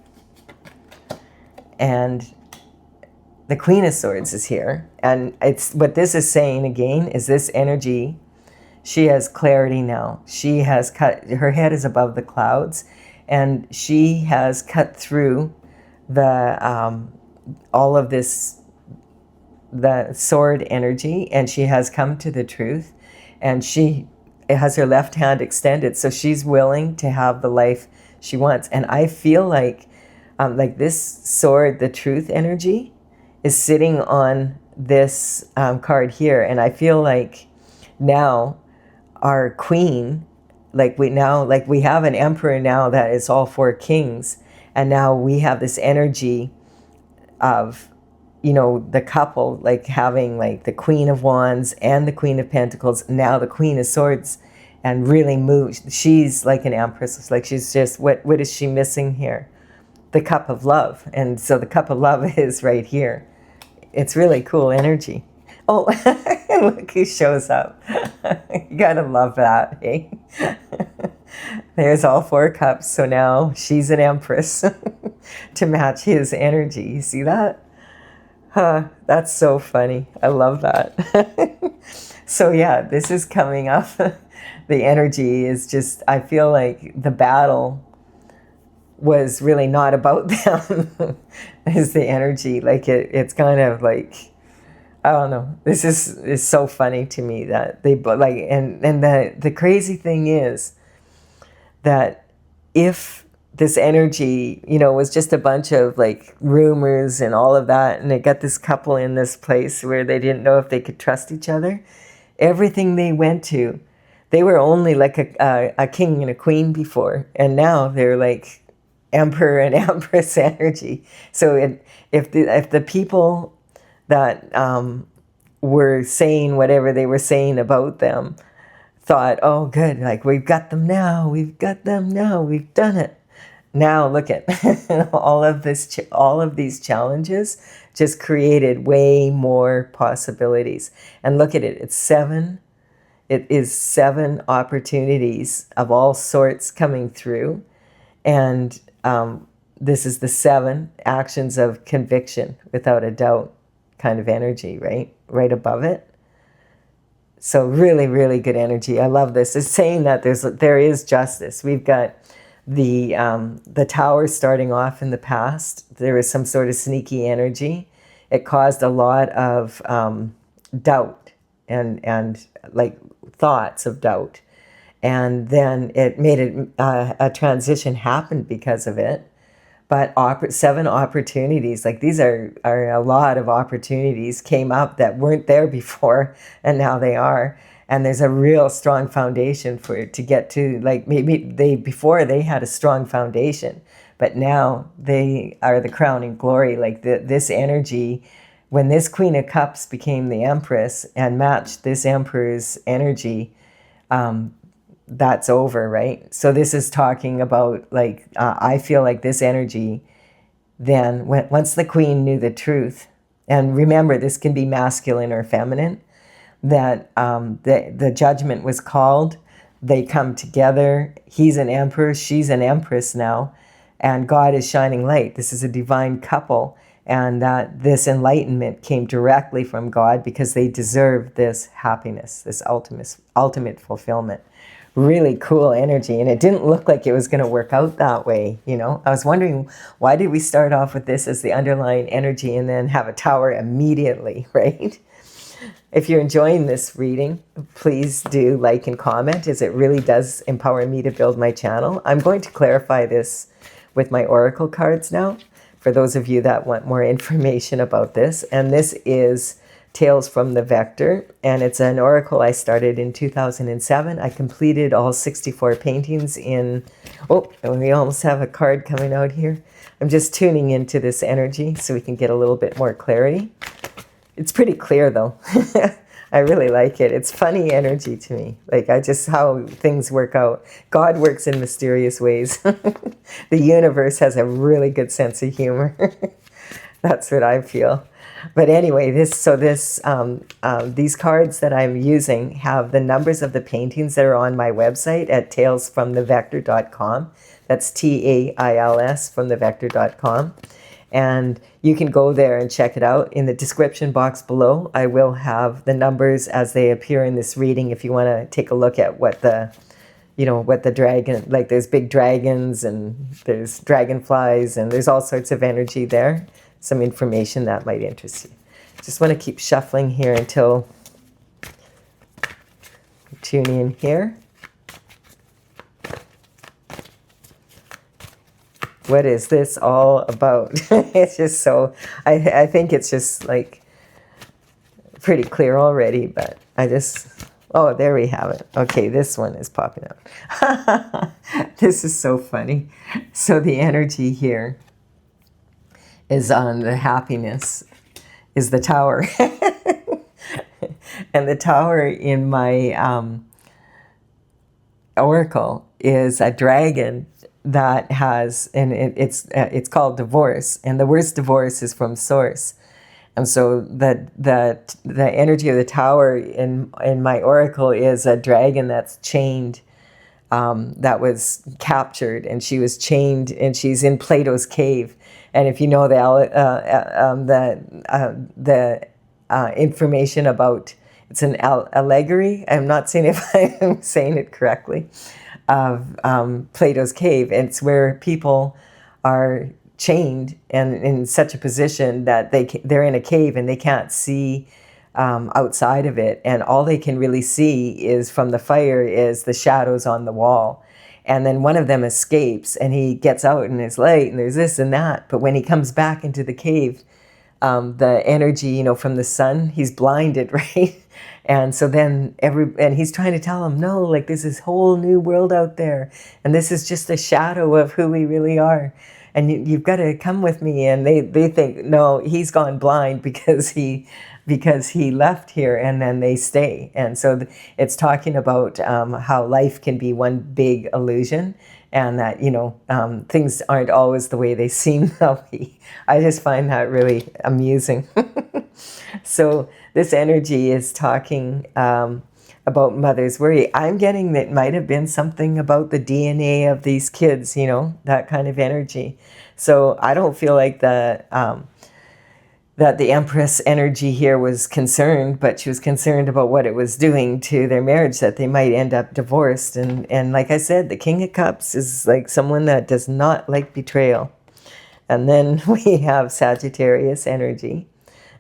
And the Queen of Swords is here. And it's what this is saying again is this energy, she has clarity now. She has her head is above the clouds, and she has cut through all of this, the sword energy, and she has come to the truth, and she has her left hand extended, so she's willing to have the life she wants. And I feel like this sword, the truth energy, is sitting on this card here, and I feel like now our queen, like we have an emperor now that is all four kings, and now we have this energy of, you know, the couple, like having like the Queen of Wands and the Queen of Pentacles, now the Queen of Swords, and really moves. She's like an empress. It's like she's just, what is she missing here? The cup of love. And so the cup of love is right here. It's really cool energy. Oh, look who shows up. You gotta love that, hey? There's all four cups. So now she's an empress to match his energy. You see that? That's so funny. I love that. So yeah, this is coming up. The energy is just, I feel like the battle was really not about them. Is the energy. Like it's kind of like, I don't know. This is so funny to me that they, like, and the crazy thing is that if this energy, you know, was just a bunch of like rumors and all of that, and it got this couple in this place where they didn't know if they could trust each other, everything they went to, they were only like a king and a queen before, and now they're like emperor and empress energy. So if the people that were saying whatever they were saying about them thought, oh good, like we've got them now, we've done it. Now look at all of these challenges just created way more possibilities. And look at it, it's 7. It is 7 opportunities of all sorts coming through. And this is the 7 actions of conviction, without a doubt, kind of energy, right? Right above it. So really, really good energy. I love this. It's saying that there is justice. We've got the tower starting off in the past. There was some sort of sneaky energy. It caused a lot of doubt and like thoughts of doubt. And then it made a transition happen because of it. But 7 opportunities, like these are a lot of opportunities came up that weren't there before, and now they are. And there's a real strong foundation for it to get to, like maybe before they had a strong foundation, but now they are the crowning glory. Like this energy, when this Queen of Cups became the Empress and matched this Emperor's energy, that's over, right? So this is talking about, like, I feel like this energy, then once the Queen knew the truth, and remember, this can be masculine or feminine, that the judgment was called, they come together, he's an emperor, she's an empress now, and God is shining light. This is a divine couple, and that this enlightenment came directly from God because they deserve this happiness, this ultimate fulfillment. Really cool energy, and it didn't look like it was going to work out that way, you know. I was wondering, why did we start off with this as the underlying energy and then have a tower immediately, right? If you're enjoying this reading, please do like and comment, as it really does empower me to build my channel. I'm going to clarify this with my oracle cards now, for those of you that want more information about this. And this is Tales from the Vector, and it's an oracle I started in 2007. I completed all 64 paintings in, oh, and we almost have a card coming out here. I'm just tuning into this energy so we can get a little bit more clarity. It's pretty clear though. I really like it. It's funny energy to me. Like, how things work out. God works in mysterious ways. The universe has a really good sense of humor. That's what I feel. But anyway, these cards that I'm using have the numbers of the paintings that are on my website at talesfromthevector.com. That's TAILS from thevector.com. And you can go there and check it out. In the description box below, I will have the numbers as they appear in this reading if you want to take a look at what the dragon, like there's big dragons and there's dragonflies and there's all sorts of energy there. Some information that might interest you. Just want to keep shuffling here until you tune in here. What is this all about? It's just so, I think it's just like pretty clear already, but I just, oh, there we have it. Okay, this one is popping up. This is so funny. So the energy here is on the happiness, is the tower. And the tower in my oracle is a dragon that has, and it's called divorce, and the worst divorce is from source. And so the energy of the tower in my oracle is a dragon that's chained, that was captured, and she was chained, and she's in Plato's cave. And if you know the information about, it's an allegory, I'm not saying if I'm saying it correctly, of Plato's cave. And it's where people are chained and in such a position that they're in a cave and they can't see outside of it, and all they can really see is from the fire is the shadows on the wall. And then one of them escapes and he gets out and there's light and there's this and that, but when he comes back into the cave, the energy, you know, from the sun, he's blinded, right? And so then and he's trying to tell him, no, like there's this whole new world out there, and this is just a shadow of who we really are. And you've got to come with me. And they think, no, he's gone blind because he left here, and then they stay. And so it's talking about how life can be one big illusion, and that, you know, things aren't always the way they seem they'll be. I just find that really amusing. So this energy is talking about mother's worry. I'm getting that it might have been something about the DNA of these kids, you know, that kind of energy. So I don't feel like that the Empress energy here was concerned, but she was concerned about what it was doing to their marriage, that they might end up divorced. And like I said, the King of Cups is like someone that does not like betrayal. And then we have Sagittarius energy.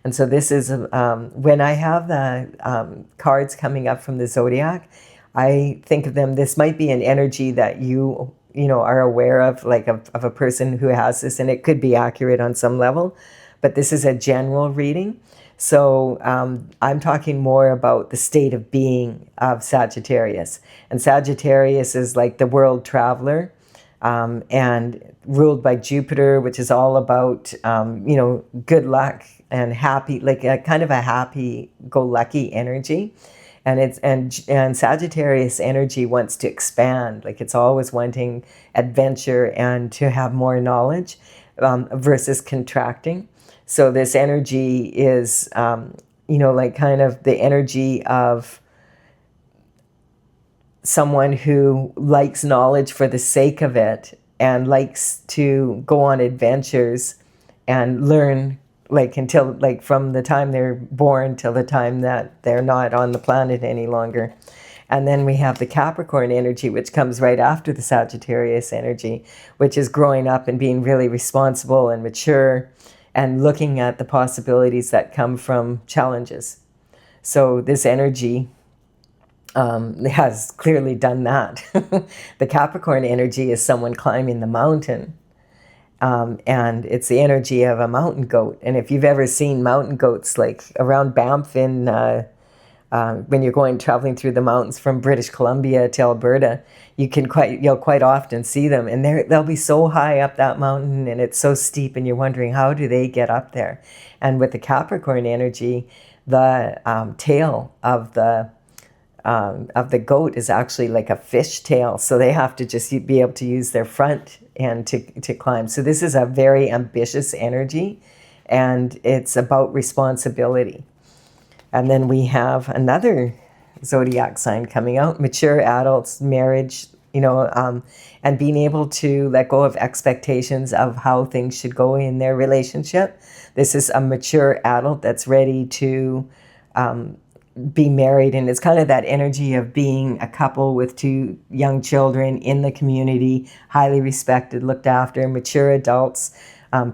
And so this is, when I have the cards coming up from the zodiac, I think of them, this might be an energy that you know, are aware of, like of a person who has this, and it could be accurate on some level, but this is a general reading. So I'm talking more about the state of being of Sagittarius. And Sagittarius is like the world traveler, and ruled by Jupiter, which is all about, you know, good luck and happy, like a kind of a happy-go-lucky energy. And Sagittarius energy wants to expand, like it's always wanting adventure and to have more knowledge, versus contracting. So this energy is, you know, like kind of the energy of someone who likes knowledge for the sake of it and likes to go on adventures and learn, like until, like from the time they're born till the time that they're not on the planet any longer. And then we have the Capricorn energy, which comes right after the Sagittarius energy, which is growing up and being really responsible and mature and looking at the possibilities that come from challenges. So this energy has clearly done that. The Capricorn energy is someone climbing the mountain. And it's the energy of a mountain goat. And if you've ever seen mountain goats, like around Banff in, when you're traveling through the mountains from British Columbia to Alberta, you'll quite often see them. And they'll be so high up that mountain, and it's so steep, and you're wondering, how do they get up there? And with the Capricorn energy, the tail of the goat is actually like a fish tail. So they have to just be able to use their front end to climb. So this is a very ambitious energy, and it's about responsibility. And then we have another zodiac sign coming out, mature adults, marriage, you know, and being able to let go of expectations of how things should go in their relationship. This is a mature adult that's ready to be married, and it's kind of that energy of being a couple with 2 young children in the community, highly respected, looked after, mature adults,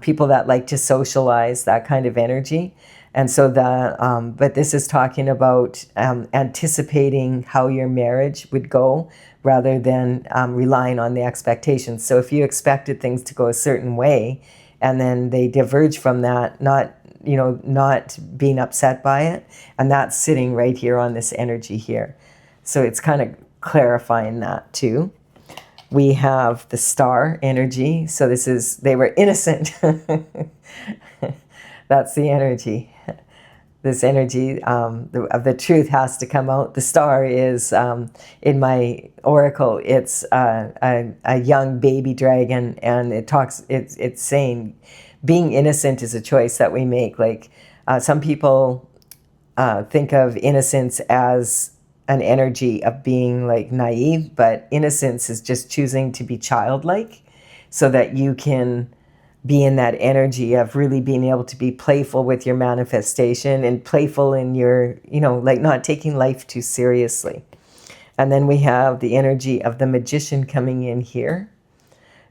people that like to socialize, that kind of energy. And so but this is talking about anticipating how your marriage would go rather than relying on the expectations. So if you expected things to go a certain way and then they diverge from that, not not being upset by it. And that's sitting right here on this energy here. So it's kind of clarifying that too. We have the star energy. So they were innocent. That's the energy. This energy of the truth has to come out. The star is, in my oracle, it's a young baby dragon, and it's saying being innocent is a choice that we make. Like some people think of innocence as an energy of being like naive, but innocence is just choosing to be childlike so that you can be in that energy of really being able to be playful with your manifestation and playful in your, like not taking life too seriously. And then we have the energy of the magician coming in here.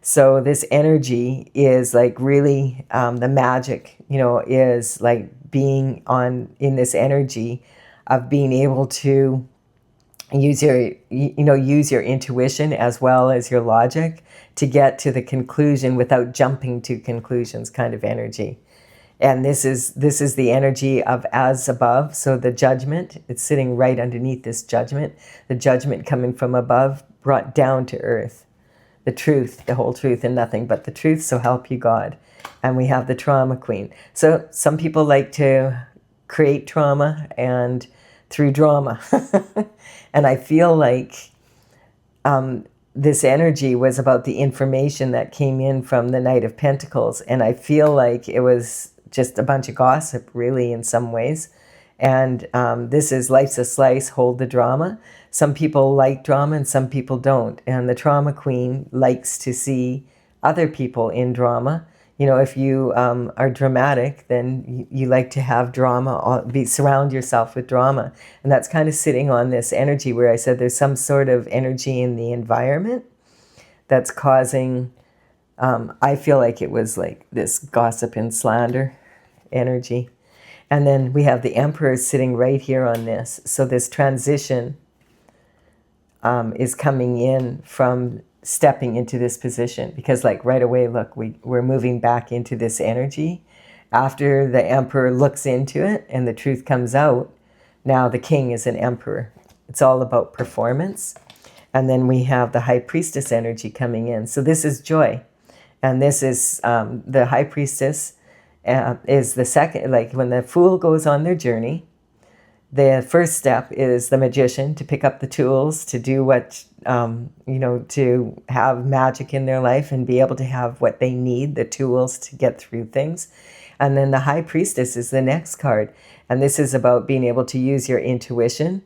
So this energy is like really the magic, is like being in this energy of being able to use your intuition as well as your logic to get to the conclusion without jumping to conclusions kind of energy. And this is the energy of as above. So the judgment, it's sitting right underneath this judgment. The judgment coming from above brought down to earth. The truth, the whole truth and nothing but the truth, so help you God. And we have the trauma queen. So some people like to create trauma and through drama. And I feel like this energy was about the information that came in from the Knight of Pentacles. And I feel like it was just a bunch of gossip, really, in some ways. And this is life's a slice, hold the drama. Some people like drama and some people don't. And the trauma queen likes to see other people in drama. If you are dramatic, then you like to have drama, surround yourself with drama. And that's kind of sitting on this energy where I said there's some sort of energy in the environment that's causing, I feel like it was like this gossip and slander energy. And then we have the Emperor sitting right here on this. So this transition is coming in from stepping into this position, because like right away, look, we're moving back into this energy. After the Emperor looks into it and the truth comes out, now the King is an Emperor. It's all about performance. And then we have the High Priestess energy coming in. So this is joy. And this is the High Priestess is the second, like when the Fool goes on their journey, the first step is the magician to pick up the tools to do what, to have magic in their life and be able to have what they need, the tools to get through things. And then the High Priestess is the next card. And this is about being able to use your intuition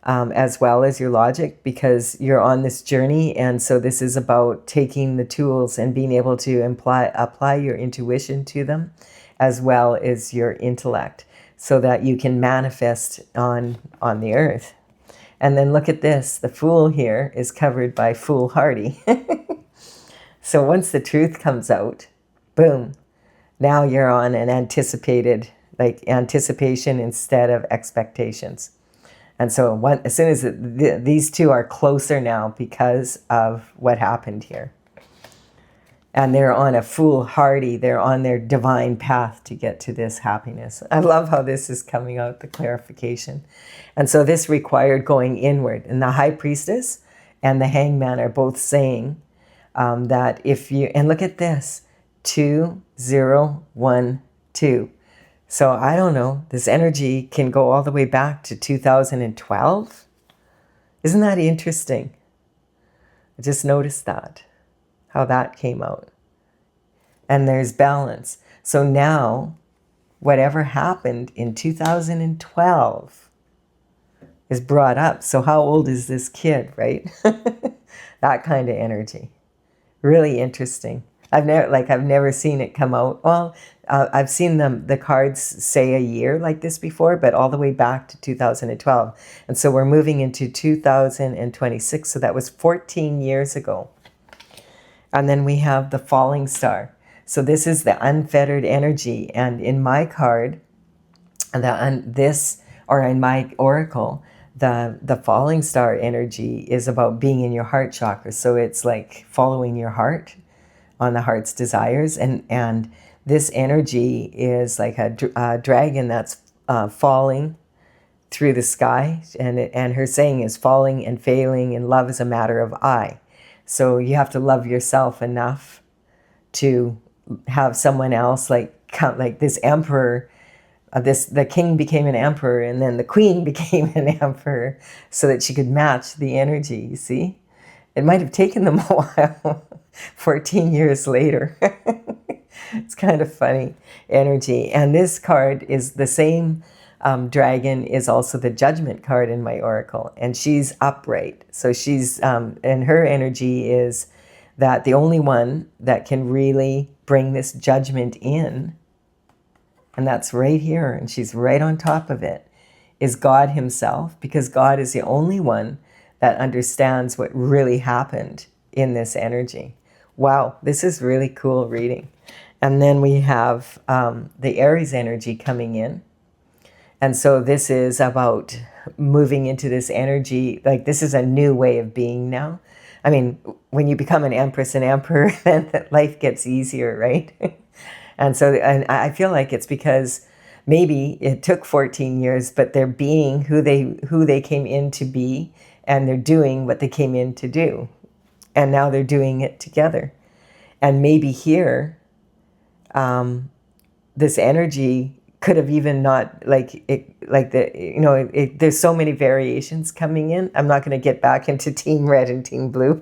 as well as your logic, because you're on this journey. And so this is about taking the tools and being able to apply your intuition to them as well as your intellect, so that you can manifest on the earth. And then look at this. The Fool here is covered by foolhardy. So once the truth comes out, boom, now you're on an anticipation instead of expectations. And so as soon as these two are closer now because of what happened here. And they're on a foolhardy, they're on their divine path to get to this happiness. I love how this is coming out, the clarification. And so this required going inward. And the High Priestess and the Hangman are both saying that if you, and look at this, 2012. So I don't know, this energy can go all the way back to 2012. Isn't that interesting? I just noticed that. How that came out. And there's balance. So now, whatever happened in 2012 is brought up. So how old is this kid, right? That kind of energy. Really interesting. I've never seen it come out. Well, I've seen the cards say a year like this before, but all the way back to 2012. And so we're moving into 2026. So that was 14 years ago. And then we have the falling star. So this is the unfettered energy. And in my card, in my oracle, the falling star energy is about being in your heart chakra. So it's like following your heart on the heart's desires. And this energy is like a dragon that's falling through the sky, and her saying is falling and failing, and love is a matter of I. So you have to love yourself enough to have someone else like this emperor. The king became an emperor, and then the queen became an emperor, so that she could match the energy. You see, it might have taken them a while. 14 years later. It's kind of funny energy. And this card is the same. Dragon is also the judgment card in my oracle, and she's upright. So she's, and her energy is that the only one that can really bring this judgment in, and that's right here, and she's right on top of it, is God himself, because God is the only one that understands what really happened in this energy. Wow, this is really cool reading. And then we have the Aries energy coming in. And so this is about moving into this energy. Like, this is a new way of being now. I mean, when you become an empress and emperor, then life gets easier, right? And I feel like it's because maybe it took 14 years, but they're being who they came in to be, and they're doing what they came in to do. And now they're doing it together. And maybe here, this energy could have even not, there's so many variations coming in. I'm not going to get back into team red and team blue.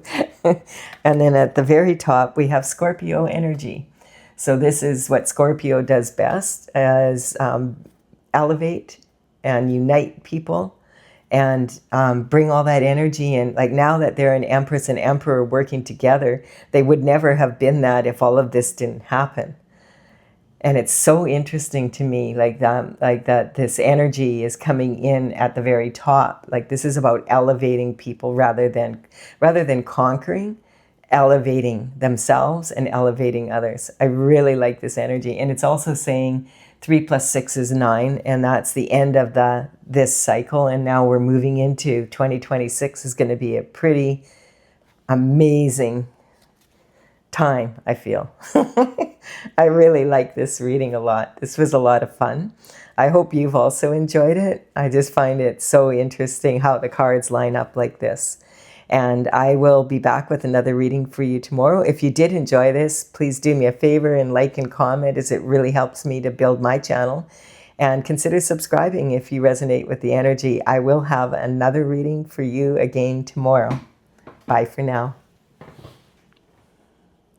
And then at the very top, we have Scorpio energy. So this is what Scorpio does best, as elevate and unite people, and bring all that energy in. Like, now that they're an empress and emperor working together, they would never have been that if all of this didn't happen. And it's so interesting to me, like that this energy is coming in at the very top. Like, this is about elevating people rather than conquering, elevating themselves and elevating others. I really like this energy. And it's also saying 3 + 6 is 9, and that's the end of this cycle. And now we're moving into 2026 is going to be a pretty amazing time, I feel. I really like this reading a lot. This was a lot of fun. I hope you've also enjoyed it. I just find it so interesting how the cards line up like this. And I will be back with another reading for you tomorrow. If you did enjoy this, please do me a favor and like and comment, as it really helps me to build my channel. And consider subscribing if you resonate with the energy. I will have another reading for you again tomorrow. Bye for now.